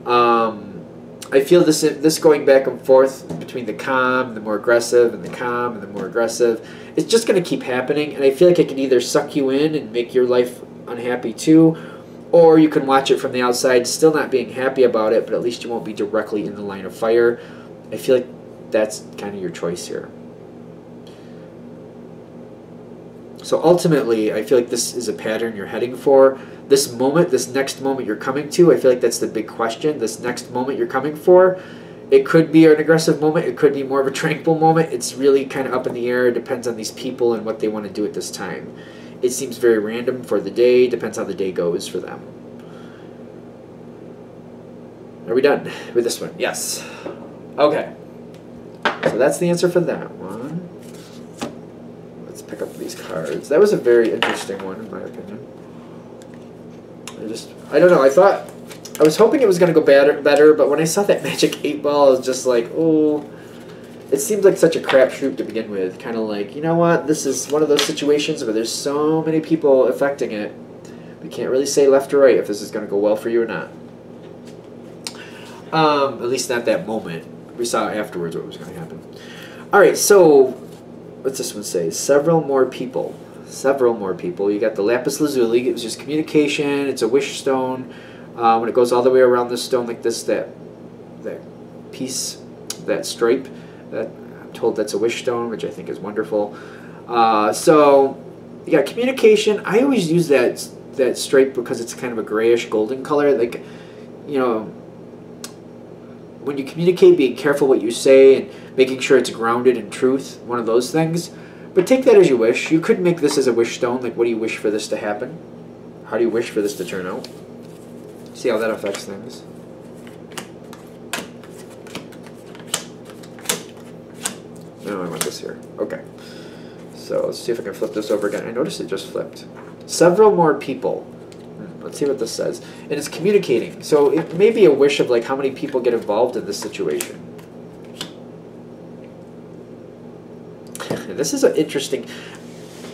[SPEAKER 1] I feel this going back and forth between the calm, the more aggressive, and the calm, and the more aggressive. It's just going to keep happening, and I feel like it can either suck you in and make your life unhappy too, or you can watch it from the outside, still not being happy about it, but at least you won't be directly in the line of fire. I feel like that's kind of your choice here. So ultimately, I feel like this is a pattern you're heading for. This moment, this next moment you're coming to, I feel like that's the big question. This next moment you're coming for, it could be an aggressive moment. It could be more of a tranquil moment. It's really kind of up in the air. It depends on these people and what they want to do at this time. It seems very random for the day. Depends how the day goes for them. Are we done with this one? Yes. Okay. So that's the answer for that one. Let's pick up these cards. That was a very interesting one, in my opinion. I don't know. I was hoping it was going to go better, but when I saw that magic 8-ball, I was just like, oh, it seemed like such a crapshoot to begin with. Kind of like, you know what? This is one of those situations where there's so many people affecting it. We can't really say left or right if this is going to go well for you or not. At least not that moment. We saw afterwards what was going to happen. All right, so what's this one say? Several more people. Several more people. You got the Lapis Lazuli. It was just communication. It's a wish stone. When it goes all the way around the stone like this, that piece, that stripe, that I'm told that's a wish stone, which I think is wonderful. So you got communication. I always use that stripe because it's kind of a grayish golden color. Like, you know, when you communicate, being careful what you say and making sure it's grounded in truth. One of those things. But take that as you wish. You could make this as a wish stone. Like, what do you wish for this to happen? How do you wish for this to turn out? See how that affects things. No, I want this here. Okay. So let's see if I can flip this over again. I noticed it just flipped. Several more people. Let's see what this says. And it's communicating. So it may be a wish of like how many people get involved in this situation. This is an interesting...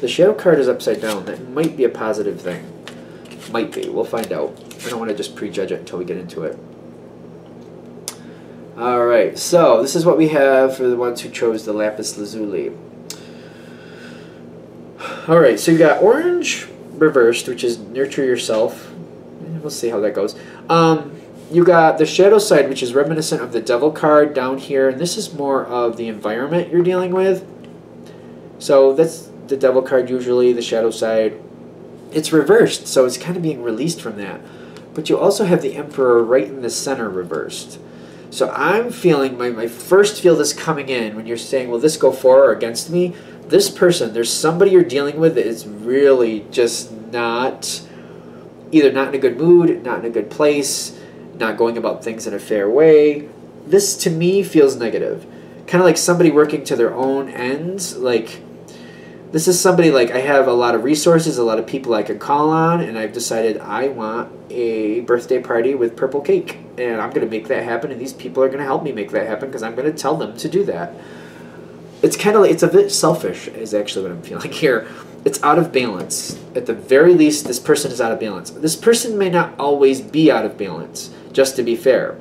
[SPEAKER 1] The shadow card is upside down. That might be a positive thing. Might be. We'll find out. I don't want to just prejudge it until we get into it. Alright, so this is what we have for the ones who chose the Lapis Lazuli. Alright, so you got orange reversed, which is nurture yourself. We'll see how that goes. You got the shadow side, which is reminiscent of the devil card down here. And this is more of the environment you're dealing with. So that's the devil card usually, the shadow side. It's reversed, so it's kind of being released from that. But you also have the Emperor right in the center reversed. So I'm feeling, I first feel this coming in when you're saying, will this go for or against me? This person, there's somebody you're dealing with that is really just not, either not in a good mood, not in a good place, not going about things in a fair way. This, to me, feels negative. Kind of like somebody working to their own ends, like... This is somebody like, I have a lot of resources, a lot of people I can call on, and I've decided I want a birthday party with purple cake. And I'm going to make that happen, and these people are going to help me make that happen because I'm going to tell them to do that. It's kind of like, it's a bit selfish is actually what I'm feeling here. It's out of balance. At the very least, this person is out of balance. This person may not always be out of balance, just to be fair.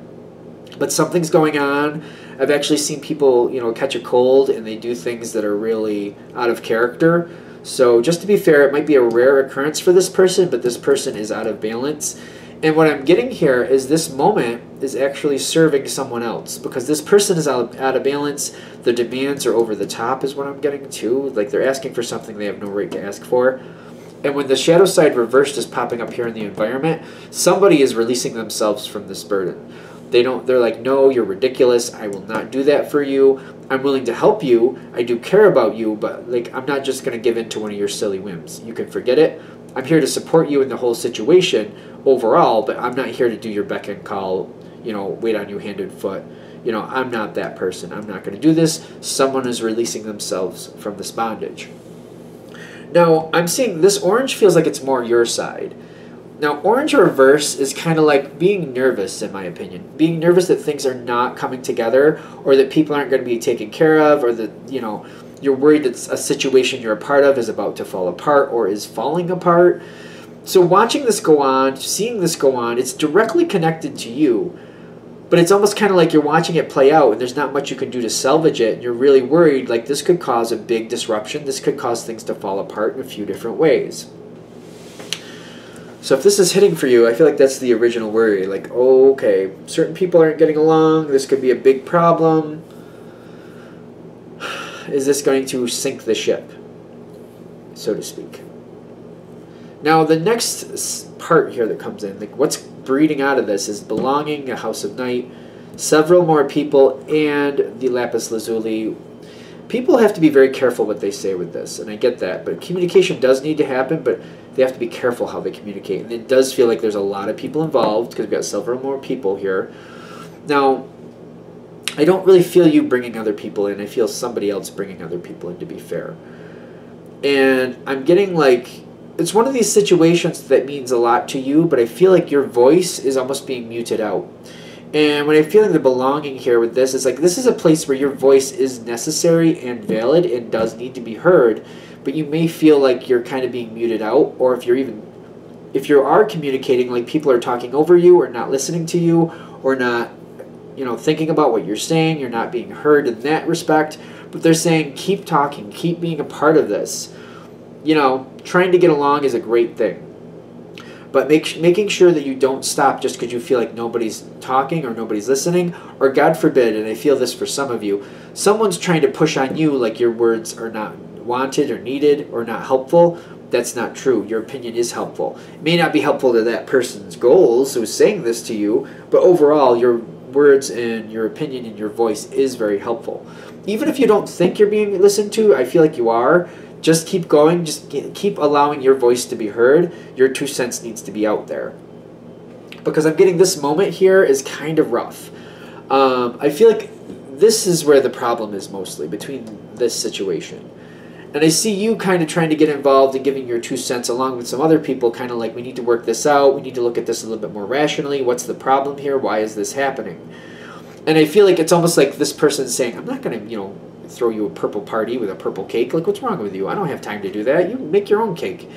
[SPEAKER 1] But something's going on. I've actually seen people, you know, catch a cold and they do things that are really out of character. So just to be fair, it might be a rare occurrence for this person, but this person is out of balance. And what I'm getting here is this moment is actually serving someone else because this person is out of balance. The demands are over the top is what I'm getting to. Like they're asking for something they have no right to ask for. And when the shadow side reversed is popping up here in the environment, somebody is releasing themselves from this burden. They're like, no, you're ridiculous. I will not do that for you. I'm willing to help you. I do care about you, but like, I'm not just going to give in to one of your silly whims. You can forget it. I'm here to support you in the whole situation overall, but I'm not here to do your beck and call, you know, wait on you hand and foot. You know, I'm not that person. I'm not going to do this. Someone is releasing themselves from this bondage. Now, I'm seeing this orange feels like it's more your side.
[SPEAKER 2] Now, orange reverse is kind of like being nervous, in my opinion. Being nervous that things are not coming together, or that people aren't going to be taken care of, or that, you know, you're worried that a situation you're a part of is about to fall apart or is falling apart. So watching this go on, seeing this go on, it's directly connected to you. But it's almost kind of like you're watching it play out and there's not much you can do to salvage it. And you're really worried, like this could cause a big disruption. This could cause things to fall apart in a few different ways. So if this is hitting for you, I feel like that's the original worry. Like, oh, okay, certain people aren't getting along. This could be a big problem. Is this going to sink the ship, so to speak? Now, the next part here that comes in, like what's breeding out of this is belonging, a house of night, several more people, and the Lapis Lazuli. People have to be very careful what they say with this, and I get that, but communication does need to happen, but they have to be careful how they communicate. And it does feel like there's a lot of people involved because we've got several more people here. Now, I don't really feel you bringing other people in. I feel somebody else bringing other people in, to be fair. And I'm getting like, it's one of these situations that means a lot to you, but I feel like your voice is almost being muted out. And when I'm feeling the belonging here with this, it's like this is a place where your voice is necessary and valid and does need to be heard, but you may feel like you're kind of being muted out, or if you are communicating, like people are talking over you or not listening to you or not, you know, thinking about what you're saying, you're not being heard in that respect, but they're saying keep talking, keep being a part of this. You know, trying to get along is a great thing. But making sure that you don't stop just because you feel like nobody's talking or nobody's listening, or God forbid, and I feel this for some of you, someone's trying to push on you like your words are not wanted or needed or not helpful. That's not true. Your opinion is helpful. It may not be helpful to that person's goals who's saying this to you, but overall your words and your opinion and your voice is very helpful. Even if you don't think you're being listened to, I feel like you are. Just keep going. Just keep allowing your voice to be heard. Your 2 cents needs to be out there. Because I'm getting this moment here is kind of rough. I feel like this is where the problem is mostly, between this situation. And I see you kind of trying to get involved and giving your 2 cents along with some other people, kind of like, we need to work this out. We need to look at this a little bit more rationally. What's the problem here? Why is this happening? And I feel like it's almost like this person's saying, I'm not going to, you know, throw you a purple party with a purple cake. Like, what's wrong with you? I don't have time to do that. You make your own cake.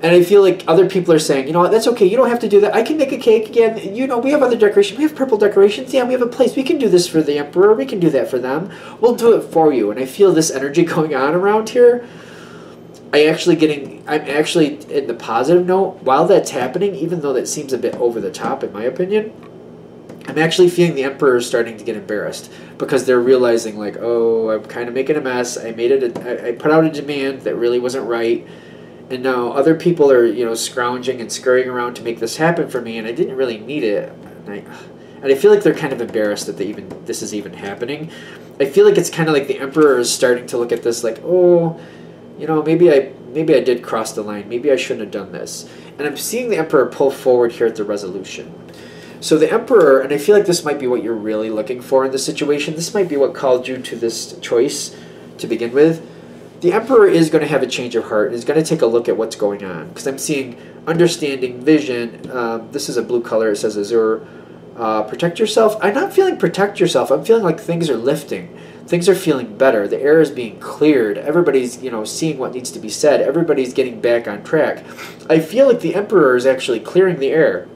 [SPEAKER 2] And I feel like other people are saying, you know what, that's okay. You don't have to do that. I can make a cake again. You know, we have other decorations. We have purple decorations. Yeah, we have a place. We can do this for the emperor. We can do that for them. We'll do it for you. And I feel this energy going on around here. I'm actually in the positive note, while that's happening, even though that seems a bit over the top in my opinion, I'm actually feeling the emperor is starting to get embarrassed because they're realizing like, oh, I'm kind of making a mess. I put out a demand that really wasn't right, and now other people are, you know, scrounging and scurrying around to make this happen for me, and I didn't really need it. And I feel like they're kind of embarrassed that this is even happening. I feel like it's kind of like the emperor is starting to look at this like, oh, you know, maybe I did cross the line. Maybe I shouldn't have done this. And I'm seeing the emperor pull forward here at the resolution. So the emperor, and I feel like this might be what you're really looking for in this situation. This might be what called you to this choice to begin with. The emperor is going to have a change of heart and is going to take a look at what's going on. Because I'm seeing understanding, vision. This is a blue color. It says azure. Protect yourself. I'm not feeling protect yourself. I'm feeling like things are lifting. Things are feeling better. The air is being cleared. Everybody's, you know, seeing what needs to be said. Everybody's getting back on track. I feel like the emperor is actually clearing the air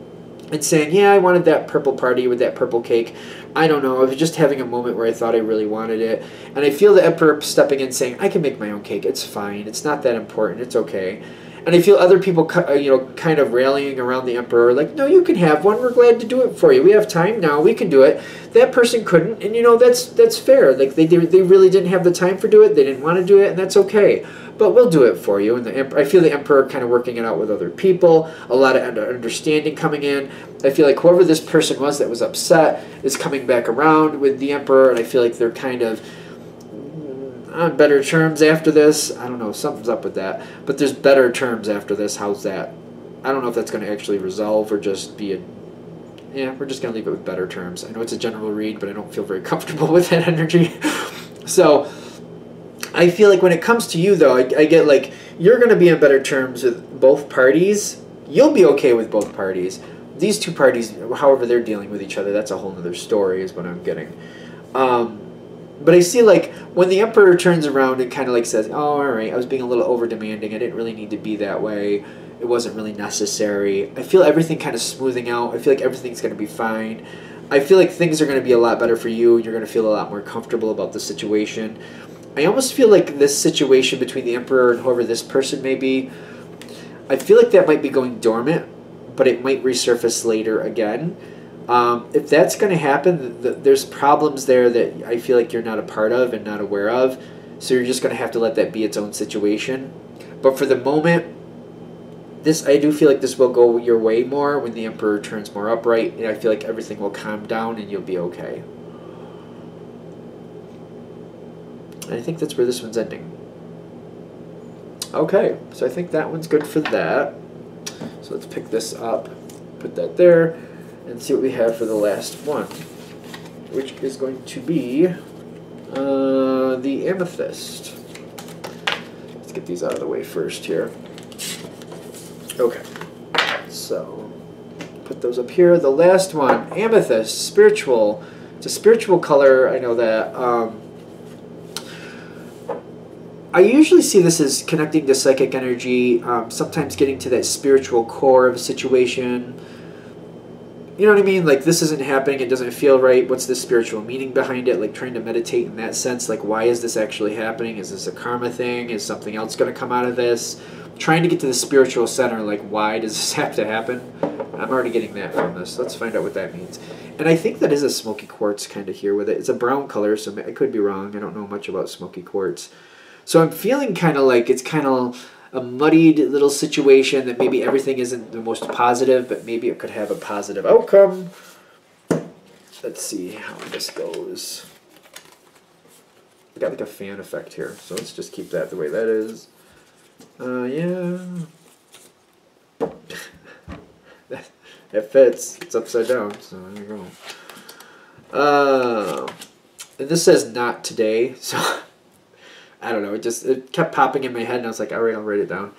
[SPEAKER 2] and saying, yeah, I wanted that purple party with that purple cake. I don't know. I was just having a moment where I thought I really wanted it. And I feel the emperor stepping in saying, I can make my own cake. It's fine. It's not that important. It's okay. And I feel other people, you know, kind of rallying around the emperor, like, no, you can have one. We're glad to do it for you. We have time now. We can do it. That person couldn't, and you know, that's fair. Like they really didn't have the time for do it. They didn't want to do it, and that's okay. But we'll do it for you. And I feel the emperor kind of working it out with other people. A lot of understanding coming in. I feel like whoever this person was that was upset is coming back around with the emperor, and I feel like they're kind of on better terms after this. I don't know, something's up with that. But there's better terms after this. How's that? I don't know if that's going to actually resolve or just be a... Yeah, we're just going to leave it with better terms. I know it's a general read, but I don't feel very comfortable with that energy. So I feel like when it comes to you, though, I get like you're going to be on better terms with both parties. You'll be okay with both parties. These two parties, however they're dealing with each other, that's a whole nother story is what I'm getting. But I see, like, when the Emperor turns around and kind of, like, says, oh, all right, I was being a little over-demanding. I didn't really need to be that way. It wasn't really necessary. I feel everything kind of smoothing out. I feel like everything's going to be fine. I feel like things are going to be a lot better for you. You're going to feel a lot more comfortable about the situation. I almost feel like this situation between the Emperor and whoever this person may be, I feel like that might be going dormant, but it might resurface later again. If that's going to happen, there's problems there that I feel like you're not a part of and not aware of, so you're just going to have to let that be its own situation. But for the moment, I do feel like this will go your way more when the Emperor turns more upright, and I feel like everything will calm down and you'll be okay. And I think that's where this one's ending. Okay, so I think that one's good for that. So let's pick this up, put that there, and see what we have for the last one, which is going to be the Amethyst. Let's get these out of the way first here. Okay, so put those up here. The last one, Amethyst, spiritual. It's a spiritual color, I know that. I usually see this as connecting to psychic energy, sometimes getting to that spiritual core of a situation. You know what I mean? Like, this isn't happening, it doesn't feel right. What's the spiritual meaning behind it? Like, trying to meditate in that sense. Like, why is this actually happening? Is this a karma thing? Is something else going to come out of this? Trying to get to the spiritual center, like, why does this have to happen? I'm already getting that from this. Let's find out what that means. And I think that is a smoky quartz kind of here with it. It's a brown color, so I could be wrong. I don't know much about smoky quartz. So I'm feeling kind of like it's kind of a muddied little situation that maybe everything isn't the most positive, but maybe it could have a positive outcome. Let's see how this goes. I got like a fan effect here, so let's just keep that the way that is. Yeah. that fits. It's upside down, so there you go. And this says not today, so I don't know, it kept popping in my head, and I was like, all right, I'll write it down.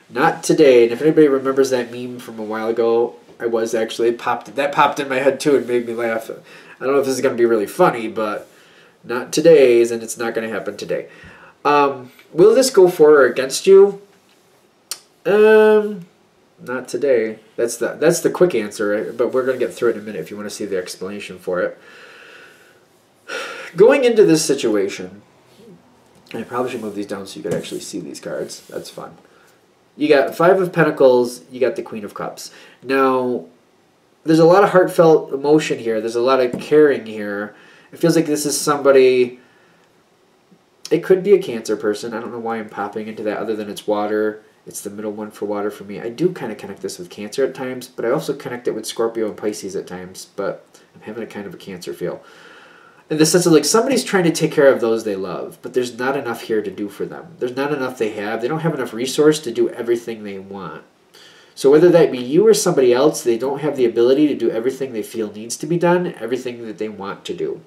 [SPEAKER 2] Not today. And if anybody remembers that meme from a while ago, that popped in my head too and made me laugh. I don't know if this is going to be really funny, but not today's, and it's not going to happen today. Will this go for or against you? Not today. That's the quick answer, right? But we're going to get through it in a minute if you want to see the explanation for it. Going into this situation, and I probably should move these down so you could actually see these cards. That's fun. You got Five of Pentacles, you got the Queen of Cups. Now, there's a lot of heartfelt emotion here. There's a lot of caring here. It feels like this is somebody, it could be a Cancer person. I don't know why I'm popping into that other than it's water. It's the middle one for water for me. I do kind of connect this with Cancer at times, but I also connect it with Scorpio and Pisces at times, but I'm having a kind of a Cancer feel. In the sense of like somebody's trying to take care of those they love, but there's not enough here to do for them. There's not enough they have. They don't have enough resource to do everything they want. So whether that be you or somebody else, they don't have the ability to do everything they feel needs to be done, everything that they want to do.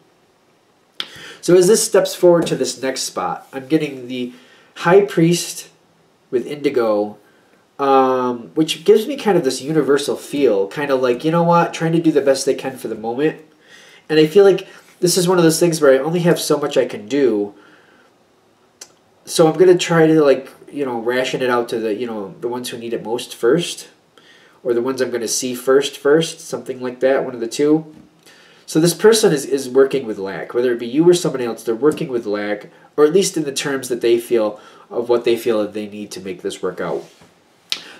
[SPEAKER 2] So as this steps forward to this next spot, I'm getting the High Priest with indigo, which gives me kind of this universal feel, kind of like, you know what, trying to do the best they can for the moment. And I feel like this is one of those things where I only have so much I can do. So I'm going to try to, like, you know, ration it out to the, you know, the ones who need it most first. Or the ones I'm going to see first, something like that, one of the two. So this person is working with lack. Whether it be you or somebody else, they're working with lack. Or at least in the terms that they feel, of what they feel that they need to make this work out.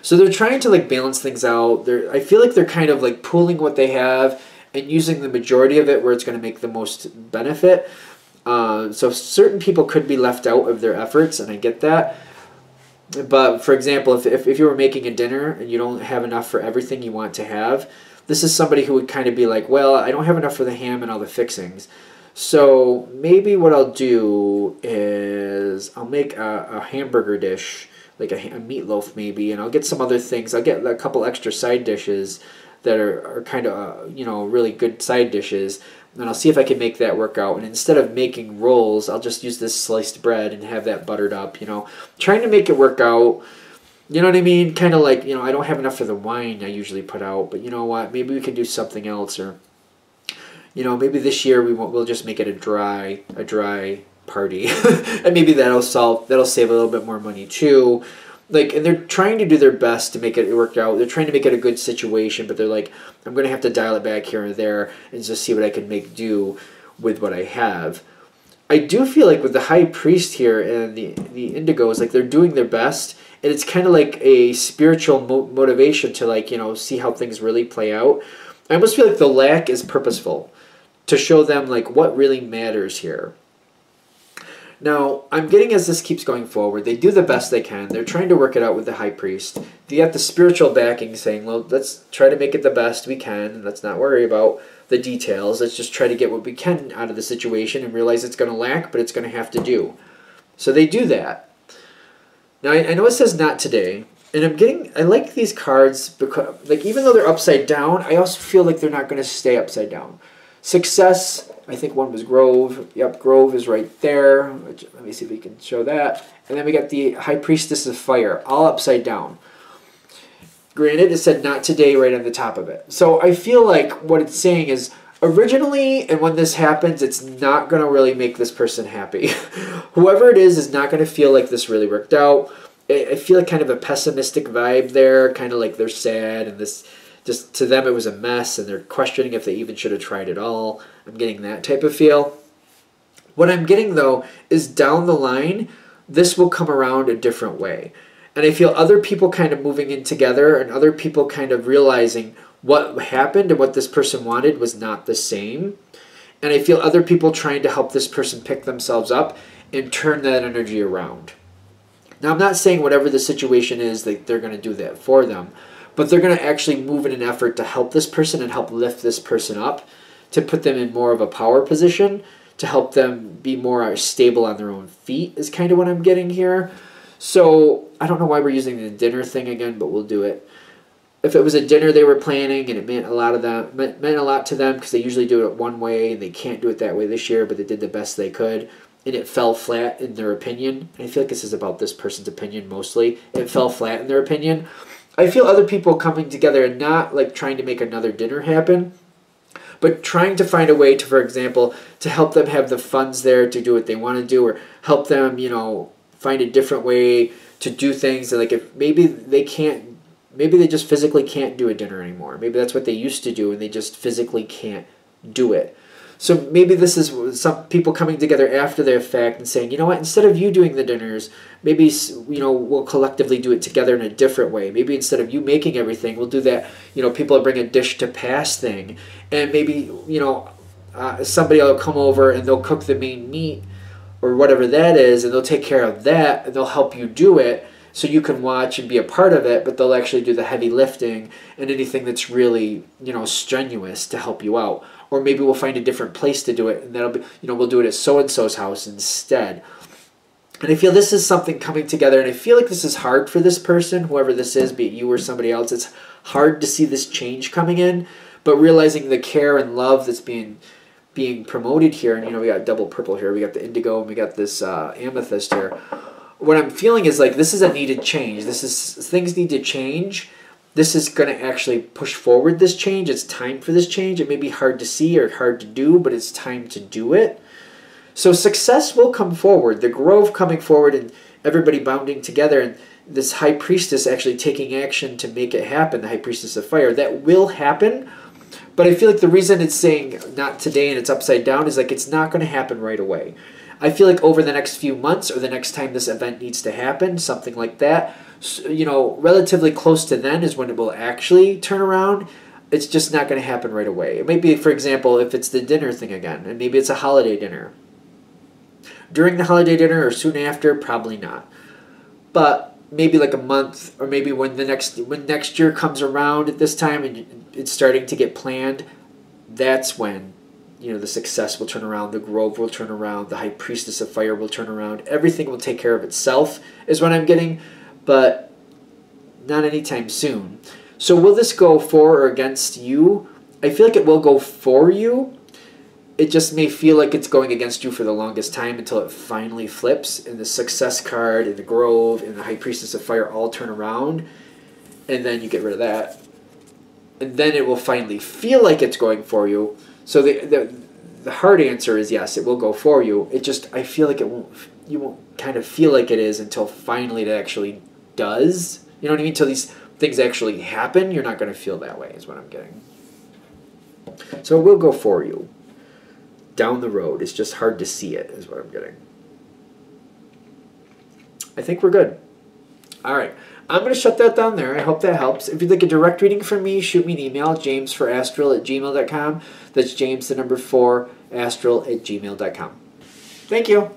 [SPEAKER 2] So they're trying to, like, balance things out. I feel like they're kind of, like, pooling what they have and using the majority of it where it's going to make the most benefit. So certain people could be left out of their efforts, and I get that. But, for example, if you were making a dinner and you don't have enough for everything you want to have, this is somebody who would kind of be like, well, I don't have enough for the ham and all the fixings. So maybe what I'll do is I'll make a hamburger dish, like a meatloaf maybe, and I'll get some other things. I'll get a couple extra side dishes that are kind of, you know, really good side dishes, and I'll see if I can make that work out. And instead of making rolls, I'll just use this sliced bread and have that buttered up, you know, trying to make it work out. You know what I mean? Kind of like, you know, I don't have enough for the wine I usually put out, but you know what? Maybe we can do something else, or, you know, maybe this year we'll just make it a dry party, and maybe that'll save a little bit more money too. Like, and they're trying to do their best to make it work out. They're trying to make it a good situation, but they're like, I'm going to have to dial it back here and there and just see what I can make do with what I have. I do feel like with the High Priest here and the Indigos, like they're doing their best, and it's kind of like a spiritual motivation to, like, you know, see how things really play out. I almost feel like the lack is purposeful to show them like what really matters here. Now, I'm getting, as this keeps going forward, they do the best they can. They're trying to work it out with the High Priest. They have the spiritual backing saying, well, let's try to make it the best we can. Let's not worry about the details. Let's just try to get what we can out of the situation and realize it's going to lack, but it's going to have to do. So they do that. Now, I know it says not today, and I like these cards because, like, even though they're upside down, I also feel like they're not going to stay upside down. Success, I think one was Grove. Yep, Grove is right there. Let me see if we can show that. And then we got the High Priestess of Fire, all upside down. Granted, it said not today right on the top of it. So I feel like what it's saying is, originally, and when this happens, it's not going to really make this person happy. Whoever it is not going to feel like this really worked out. I feel like kind of a pessimistic vibe there, kind of like they're sad, and this, just to them it was a mess, and they're questioning if they even should have tried it all. I'm getting that type of feel. What I'm getting, though, is down the line, this will come around a different way. And I feel other people kind of moving in together, and other people kind of realizing what happened and what this person wanted was not the same. And I feel other people trying to help this person pick themselves up and turn that energy around. Now, I'm not saying whatever the situation is, that they're going to do that for them, but they're going to actually move in an effort to help this person and help lift this person up, to put them in more of a power position, to help them be more stable on their own feet is kind of what I'm getting here. So I don't know why we're using the dinner thing again, but we'll do it. If it was a dinner they were planning and it meant a lot to them because they usually do it one way and they can't do it that way this year, but they did the best they could, and it fell flat in their opinion. I feel like this is about this person's opinion mostly. It fell flat in their opinion. I feel other people coming together and not like trying to make another dinner happen, but trying to find a way to, for example, to help them have the funds there to do what they want to do, or help them, you know, find a different way to do things. Like if maybe they just physically can't do a dinner anymore. Maybe that's what they used to do and they just physically can't do it. So maybe this is some people coming together after their fact and saying, you know what, instead of you doing the dinners, maybe, you know, we'll collectively do it together in a different way. Maybe instead of you making everything, we'll do that, you know, people will bring a dish to pass thing. And maybe, you know, somebody will come over and they'll cook the main meat or whatever that is, and they'll take care of that, and they'll help you do it so you can watch and be a part of it, but they'll actually do the heavy lifting and anything that's really, you know, strenuous to help you out. Or maybe we'll find a different place to do it, and that'll be, you know, we'll do it at so-and-so's house instead. And I feel this is something coming together, and I feel like this is hard for this person, whoever this is, be it you or somebody else. It's hard to see this change coming in, but realizing the care and love that's being promoted here, and, you know, we got double purple here, we got the indigo, and we got this amethyst here. What I'm feeling is like this is a needed change. Things need to change. This is going to actually push forward this change. It's time for this change. It may be hard to see or hard to do, but it's time to do it. So success will come forward. The grove coming forward and everybody bounding together, and this High Priestess actually taking action to make it happen, the High Priestess of Fire. That will happen. But I feel like the reason it's saying not today and it's upside down is like it's not going to happen right away. I feel like over the next few months or the next time this event needs to happen, something like that, you know, relatively close to then is when it will actually turn around. It's just not going to happen right away. It might be, for example, if it's the dinner thing again, and maybe it's a holiday dinner. During the holiday dinner or soon after, probably not. But maybe like a month, or maybe when next year comes around at this time and it's starting to get planned, that's when, you know, the success will turn around, the grove will turn around, the High Priestess of Fire will turn around. Everything will take care of itself is what I'm getting, but not anytime soon. So will this go for or against you? I feel like it will go for you. it just may feel like it's going against you for the longest time until it finally flips, and the Success card and the Grove and the High Priestess of Fire all turn around, and then you get rid of that. And then it will finally feel like it's going for you. So the hard answer is yes, it will go for you. It just, I feel like you won't kind of feel like it is until finally it actually does. You know what I mean? Until these things actually happen, you're not going to feel that way is what I'm getting. So it will go for you down the road. It's just hard to see it is what I'm getting. I think we're good. All right. I'm going to shut that down there. I hope that helps. If you'd like a direct reading from me, shoot me an email, jamesforastral@gmail.com. That's James, the number 4, astral@gmail.com. Thank you.